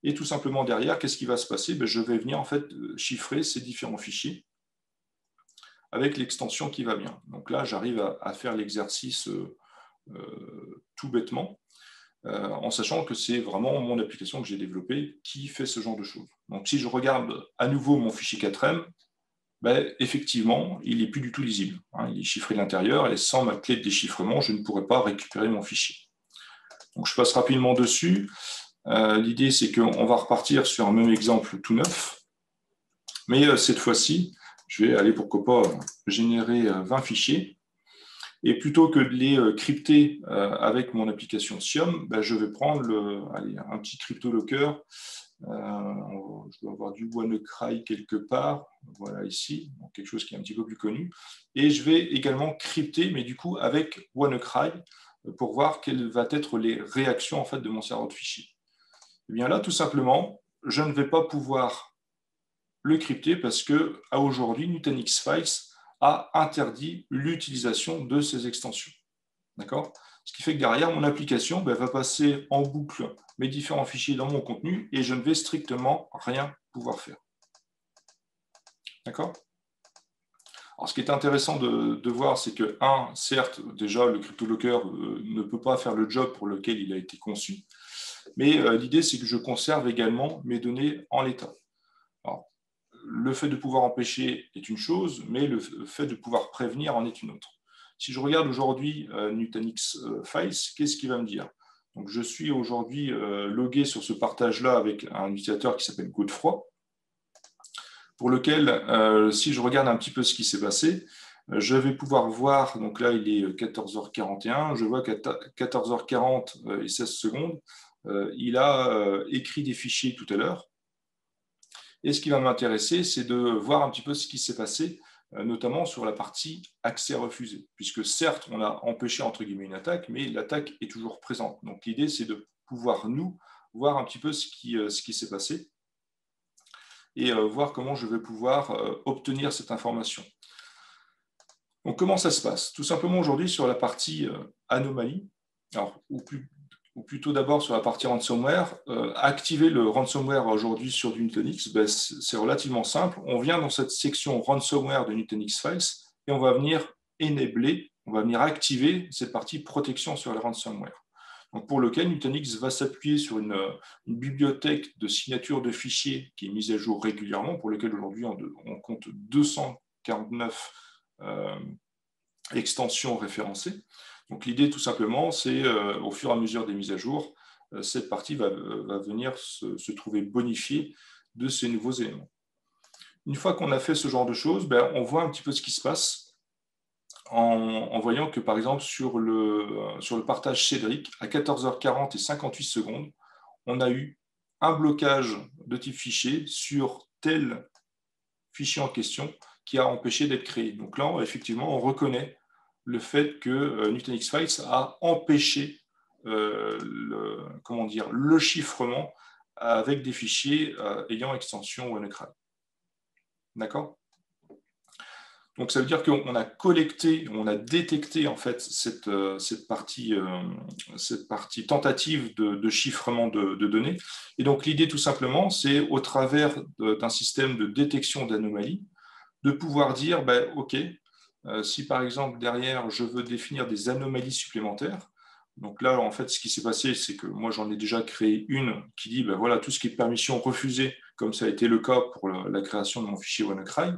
Speaker 1: Et tout simplement derrière, qu'est-ce qui va se passer? Je vais venir en fait chiffrer ces différents fichiers avec l'extension qui va bien. Donc là, j'arrive à faire l'exercice tout bêtement. en sachant que c'est vraiment mon application que j'ai développée qui fait ce genre de choses. Donc, si je regarde à nouveau mon fichier 4M, ben, effectivement, il n'est plus du tout lisible. Hein, il est chiffré de l'intérieur et sans ma clé de déchiffrement, je ne pourrais pas récupérer mon fichier. Donc, je passe rapidement dessus. L'idée, c'est qu'on va repartir sur un même exemple tout neuf. Mais cette fois-ci, je vais aller, pourquoi pas, générer 20 fichiers. Et plutôt que de les crypter avec mon application Siom, ben, je vais prendre un petit CryptoLocker. Je dois avoir du WannaCry quelque part, voilà ici, donc quelque chose qui est un petit peu plus connu. Et je vais également crypter, mais du coup avec WannaCry, pour voir quelles vont être les réactions en fait, de mon serveur de fichiers. Et bien là, tout simplement, je ne vais pas pouvoir le crypter parce que à aujourd'hui, Nutanix Files a interdit l'utilisation de ces extensions. D'accord ? Ce qui fait que derrière, mon application va passer en boucle mes différents fichiers dans mon contenu et je ne vais strictement rien pouvoir faire. D'accord ? Alors, ce qui est intéressant de voir, c'est que, certes, déjà, le CryptoLocker ne peut pas faire le job pour lequel il a été conçu, mais l'idée, c'est que je conserve également mes données en l'état. Alors, le fait de pouvoir empêcher est une chose, mais le fait de pouvoir prévenir en est une autre. Si je regarde aujourd'hui Nutanix Files, qu'est-ce qu'il va me dire ? Donc, je suis aujourd'hui logué sur ce partage-là avec un utilisateur qui s'appelle Godefroy, pour lequel, si je regarde un petit peu ce qui s'est passé, je vais pouvoir voir, donc là il est 14h41, je vois qu'à 14h40 et 16 secondes, il a écrit des fichiers tout à l'heure. Et ce qui va m'intéresser, c'est de voir un petit peu ce qui s'est passé, notamment sur la partie accès refusé, puisque certes, on a empêché entre guillemets une attaque, mais l'attaque est toujours présente. Donc l'idée, c'est de pouvoir, nous, voir un petit peu ce qui s'est passé et voir comment je vais pouvoir obtenir cette information. Donc comment ça se passe ? Tout simplement aujourd'hui sur la partie anomalie, alors, ou plutôt d'abord sur la partie ransomware, activer le ransomware aujourd'hui sur du Nutanix, c'est relativement simple. On vient dans cette section ransomware de Nutanix Files et on va venir enabler, on va venir activer cette partie protection sur les ransomware. Donc pour lequel Nutanix va s'appuyer sur une bibliothèque de signature de fichiers qui est mise à jour régulièrement, pour lequel aujourd'hui on compte 249 extensions référencées. Donc l'idée tout simplement, c'est au fur et à mesure des mises à jour, cette partie va venir se trouver bonifiée de ces nouveaux éléments. Une fois qu'on a fait ce genre de choses, on voit un petit peu ce qui se passe en voyant que par exemple sur le partage Cédric, à 14h40 et 58 secondes, on a eu un blocage de type fichier sur tel fichier en question qui a empêché d'être créé. Donc là, effectivement, on reconnaît le fait que Nutanix Files a empêché le chiffrement avec des fichiers ayant extension WannaCry. D'accord ? Donc ça veut dire qu'on a collecté, on a détecté en fait cette partie tentative de chiffrement de données. Et donc l'idée tout simplement, c'est au travers d'un système de détection d'anomalies, de pouvoir dire, OK, si par exemple derrière je veux définir des anomalies supplémentaires, donc là en fait ce qui s'est passé, c'est que moi j'en ai déjà créé une qui dit, voilà, tout ce qui est permission refusée, comme ça a été le cas pour la création de mon fichier WannaCry,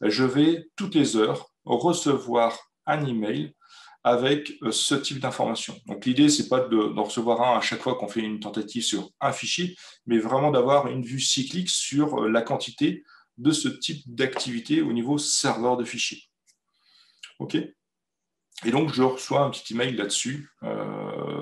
Speaker 1: je vais toutes les heures recevoir un email avec ce type d'information. Donc l'idée, c'est pas d'en recevoir un à chaque fois qu'on fait une tentative sur un fichier, mais vraiment d'avoir une vue cyclique sur la quantité de ce type d'activité au niveau serveur de fichiers. OK ? Et donc, je reçois un petit email là-dessus,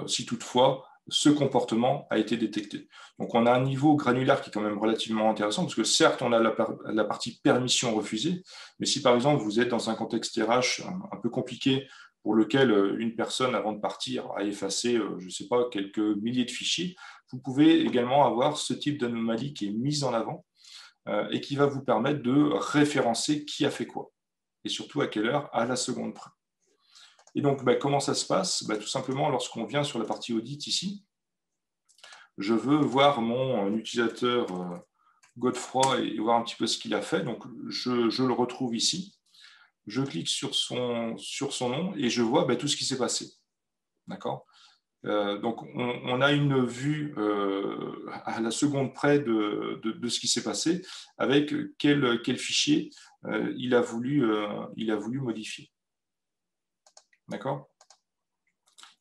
Speaker 1: si toutefois ce comportement a été détecté. Donc, on a un niveau granulaire qui est quand même relativement intéressant, parce que certes, on a la partie permission refusée, mais si par exemple, vous êtes dans un contexte RH un peu compliqué, pour lequel une personne, avant de partir, a effacé, je ne sais pas, quelques milliers de fichiers, vous pouvez également avoir ce type d'anomalie qui est mise en avant et qui va vous permettre de référencer qui a fait quoi, et surtout à quelle heure, à la seconde près. Et donc, comment ça se passe ? Tout simplement, lorsqu'on vient sur la partie audit ici, je veux voir mon utilisateur Godefroy et voir un petit peu ce qu'il a fait. Donc, je le retrouve ici. Je clique sur son nom et je vois tout ce qui s'est passé. D'accord ? Donc, on a une vue à la seconde près de ce qui s'est passé avec quel fichier il a voulu modifier. D'accord ?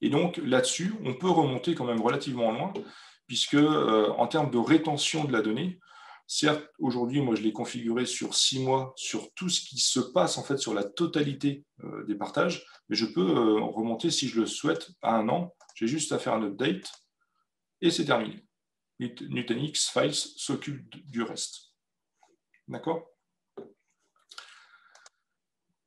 Speaker 1: Et donc, là-dessus, on peut remonter quand même relativement loin, puisque en termes de rétention de la donnée, certes, aujourd'hui, moi, je l'ai configuré sur 6 mois, sur tout ce qui se passe, en fait, sur la totalité des partages, mais je peux remonter, si je le souhaite, à 1 an. J'ai juste à faire un update, et c'est terminé. Nutanix Files s'occupe du reste. D'accord ?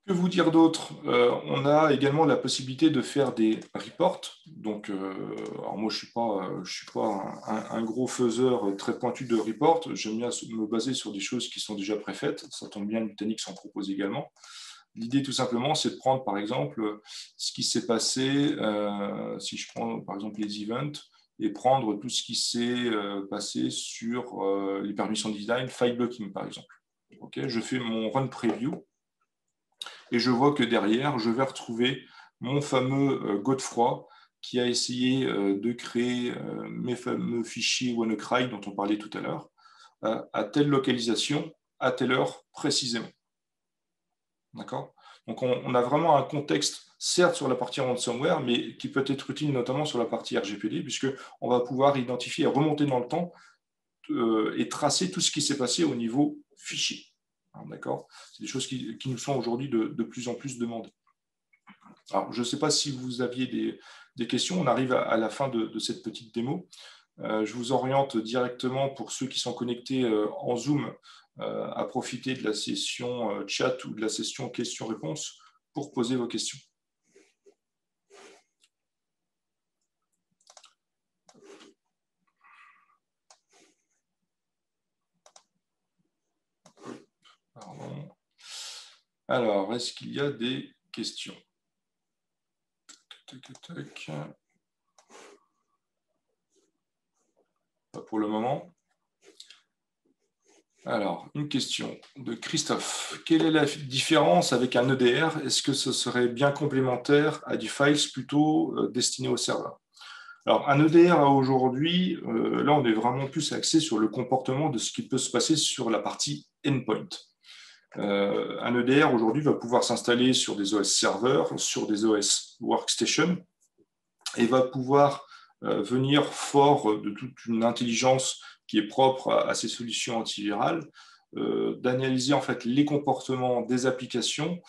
Speaker 1: Que vous dire d'autre ? On a également la possibilité de faire des reports. Donc, alors moi, je ne suis pas un gros faiseur très pointu de reports. J'aime bien me baser sur des choses qui sont déjà préfaites. Ça tombe bien, Nutanix en propose également. L'idée, tout simplement, c'est de prendre, par exemple, ce qui s'est passé, si je prends, par exemple, les events, et prendre tout ce qui s'est passé sur les permissions design, file blocking, par exemple. Okay, je fais mon run preview. Et je vois que derrière, je vais retrouver mon fameux Godefroy qui a essayé de créer mes fameux fichiers WannaCry dont on parlait tout à l'heure, à telle localisation, à telle heure précisément. D'accord ? Donc on a vraiment un contexte, certes sur la partie ransomware, mais qui peut être utile notamment sur la partie RGPD, puisqu'on va pouvoir identifier et remonter dans le temps et tracer tout ce qui s'est passé au niveau fichier. D'accord ? C'est des choses qui nous sont aujourd'hui de plus en plus demandées. Alors, je ne sais pas si vous aviez des questions. On arrive à la fin de cette petite démo. Je vous oriente directement, pour ceux qui sont connectés en Zoom, à profiter de la session chat ou de la session questions-réponses pour poser vos questions. Pardon. Alors, est-ce qu'il y a des questions ? Pas pour le moment. Alors, une question de Christophe. Quelle est la différence avec un EDR? Est-ce que ce serait bien complémentaire à du Files plutôt destiné au serveur? Alors, un EDR aujourd'hui, là, on est vraiment plus axé sur le comportement de ce qui peut se passer sur la partie endpoint. Un EDR aujourd'hui va pouvoir s'installer sur des OS serveurs, sur des OS workstation, et va pouvoir venir fort de toute une intelligence qui est propre à ces solutions antivirales, d'analyser en fait les comportements des applications,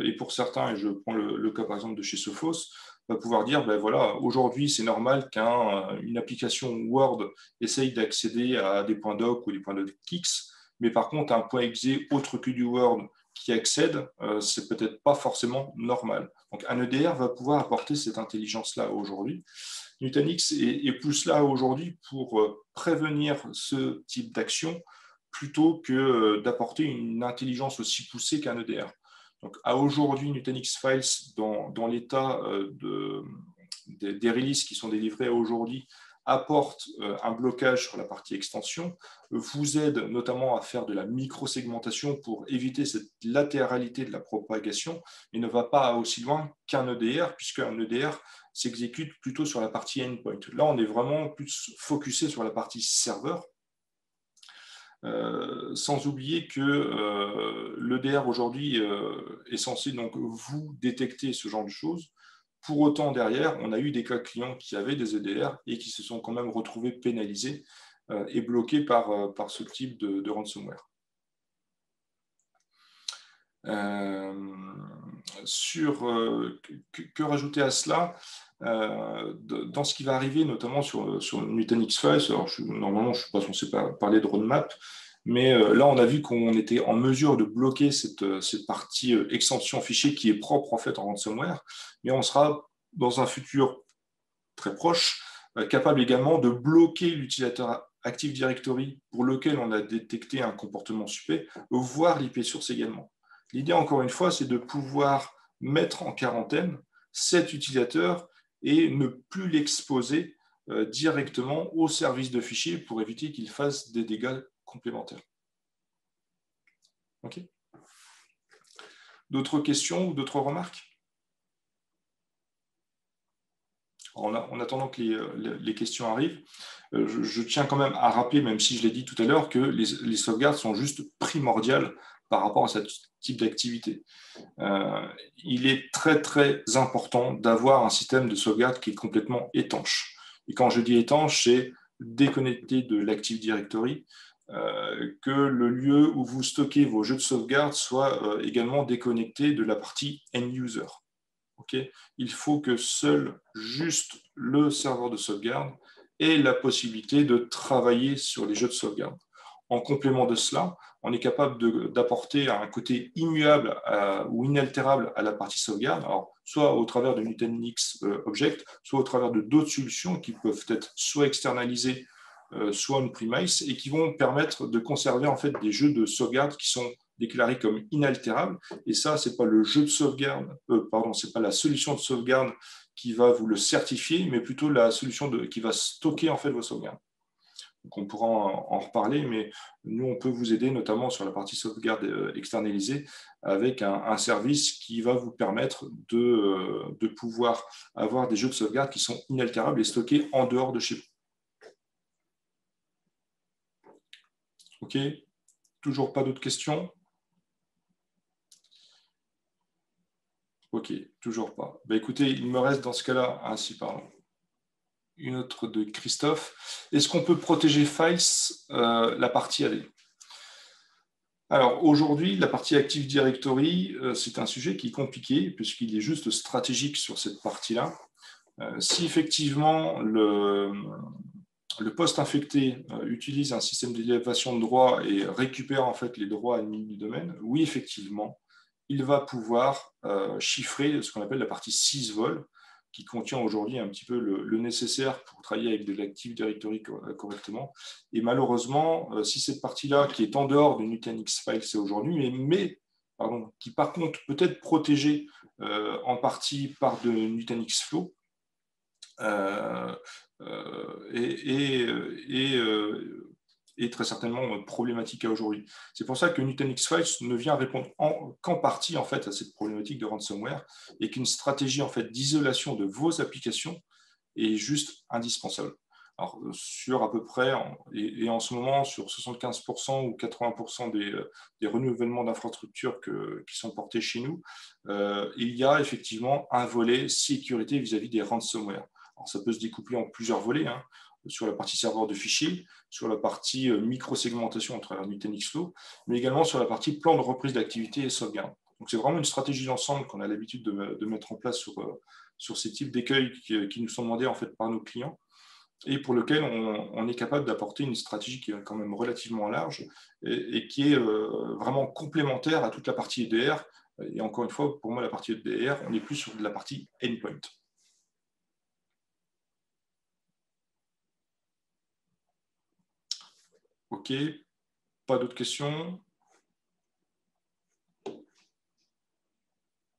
Speaker 1: et pour certains, et je prends le cas par exemple de chez Sophos, va pouvoir dire, ben voilà, aujourd'hui c'est normal qu'une application Word essaye d'accéder à des points doc ou des points docx, mais par contre un point exe autre que du Word qui accède, c'est peut-être pas forcément normal. Donc un EDR va pouvoir apporter cette intelligence-là aujourd'hui. Nutanix est plus là aujourd'hui pour prévenir ce type d'action plutôt que d'apporter une intelligence aussi poussée qu'un EDR. Donc à aujourd'hui, Nutanix Files, dans l'état des releases qui sont délivrées aujourd'hui, apporte un blocage sur la partie extension, vous aide notamment à faire de la micro-segmentation pour éviter cette latéralité de la propagation, et ne va pas aussi loin qu'un EDR, puisqu'un EDR s'exécute plutôt sur la partie endpoint. Là, on est vraiment plus focusé sur la partie serveur, sans oublier que l'EDR aujourd'hui est censé donc vous détecter ce genre de choses. Pour autant, derrière, on a eu des cas clients qui avaient des EDR et qui se sont quand même retrouvés pénalisés et bloqués par ce type de ransomware. Que rajouter à cela dans ce qui va arriver, notamment sur Nutanix Files. Alors, normalement, je ne suis pas censé parler de roadmap, mais là, on a vu qu'on était en mesure de bloquer cette partie extension fichier qui est propre en fait en ransomware, mais on sera dans un futur très proche capable également de bloquer l'utilisateur Active Directory pour lequel on a détecté un comportement suspect, voire l'IP source également. L'idée, encore une fois, c'est de pouvoir mettre en quarantaine cet utilisateur et ne plus l'exposer directement au service de fichiers pour éviter qu'il fasse des dégâts complémentaires. OK. D'autres questions ou d'autres remarques? en attendant que les questions arrivent, je tiens quand même à rappeler, même si je l'ai dit tout à l'heure, que les sauvegardes sont juste primordiales par rapport à ce type d'activité. Il est très, très important d'avoir un système de sauvegarde qui est complètement étanche. Et quand je dis étanche, c'est déconnecté de l'Active Directory, que le lieu où vous stockez vos jeux de sauvegarde soit également déconnecté de la partie end-user. Okay, il faut que seul, juste le serveur de sauvegarde ait la possibilité de travailler sur les jeux de sauvegarde. En complément de cela, on est capable d'apporter un côté immuable ou inaltérable à la partie sauvegarde, alors, soit au travers de Nutanix Object, soit au travers de d'autres solutions qui peuvent être soit externalisées, soit on-premise, et qui vont permettre de conserver en fait des jeux de sauvegarde qui sont déclarés comme inaltérables. Et ça, c'est pas le jeu de sauvegarde, c'est pas la solution de sauvegarde qui va vous le certifier, mais plutôt la solution qui va stocker en fait vos sauvegardes. Donc on pourra en reparler, mais nous, on peut vous aider notamment sur la partie sauvegarde externalisée avec un service qui va vous permettre de pouvoir avoir des jeux de sauvegarde qui sont inaltérables et stockés en dehors de chez vous. OK, toujours pas d'autres questions? Ok, toujours pas. Bah, écoutez, il me reste dans ce cas-là, une autre de Christophe. Est-ce qu'on peut protéger Files, la partie AD? Alors aujourd'hui, la partie Active Directory, c'est un sujet qui est compliqué puisqu'il est juste stratégique sur cette partie-là. Si effectivement le poste infecté utilise un système d'élévation de droits et récupère en fait les droits admis du domaine, oui, effectivement, il va pouvoir chiffrer ce qu'on appelle la partie sysvol, qui contient aujourd'hui un petit peu le nécessaire pour travailler avec de l'Active Directory correctement. Et malheureusement, si cette partie-là, qui est en dehors de Nutanix Files, c'est aujourd'hui, qui par contre peut être protégée en partie par de Nutanix Flow, est très certainement problématique à aujourd'hui. C'est pour ça que Nutanix Files ne vient répondre qu'en partie en fait à cette problématique de ransomware et qu'une stratégie en fait d'isolation de vos applications est juste indispensable. Alors, sur à peu près, et en ce moment, sur 75% ou 80% des renouvellements d'infrastructures qui sont portés chez nous, il y a effectivement un volet sécurité vis-à-vis des ransomware. Alors, ça peut se découpler en plusieurs volets, hein, sur la partie serveur de fichiers, sur la partie micro-segmentation à travers Nutanix Flow, mais également sur la partie plan de reprise d'activité et sauvegarde. Donc, c'est vraiment une stratégie d'ensemble qu'on a l'habitude de mettre en place sur ces types d'écueils qui nous sont demandés en fait par nos clients et pour lequel on est capable d'apporter une stratégie qui est quand même relativement large et qui est vraiment complémentaire à toute la partie EDR. Et encore une fois, pour moi, la partie EDR, on est plus sur de la partie endpoint. OK, pas d'autres questions?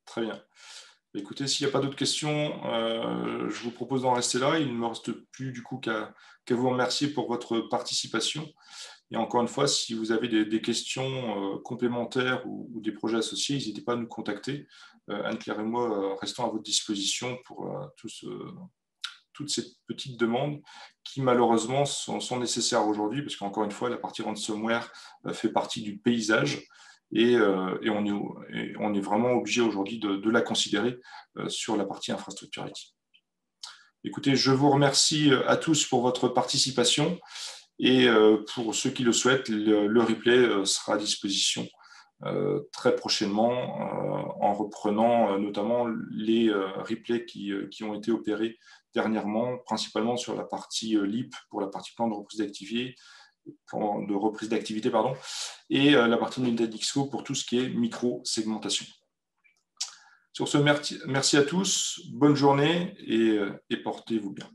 Speaker 1: Très bien. Écoutez, s'il n'y a pas d'autres questions, je vous propose d'en rester là. Il ne me reste plus du coup qu'à vous remercier pour votre participation. Et encore une fois, si vous avez des questions complémentaires ou des projets associés, n'hésitez pas à nous contacter. Anne-Claire et moi restons à votre disposition pour toutes ces petites demandes qui malheureusement sont nécessaires aujourd'hui, parce qu'encore une fois, la partie ransomware fait partie du paysage. Et on est vraiment obligé aujourd'hui de la considérer sur la partie infrastructure IT. Écoutez, je vous remercie à tous pour votre participation et pour ceux qui le souhaitent, le replay sera à disposition très prochainement en reprenant notamment les replays qui ont été opérés dernièrement, principalement sur la partie LEAP pour la partie plan de reprise d'activité, et la partie Nutanix Flow pour tout ce qui est micro-segmentation. Sur ce, merci à tous, bonne journée et portez-vous bien.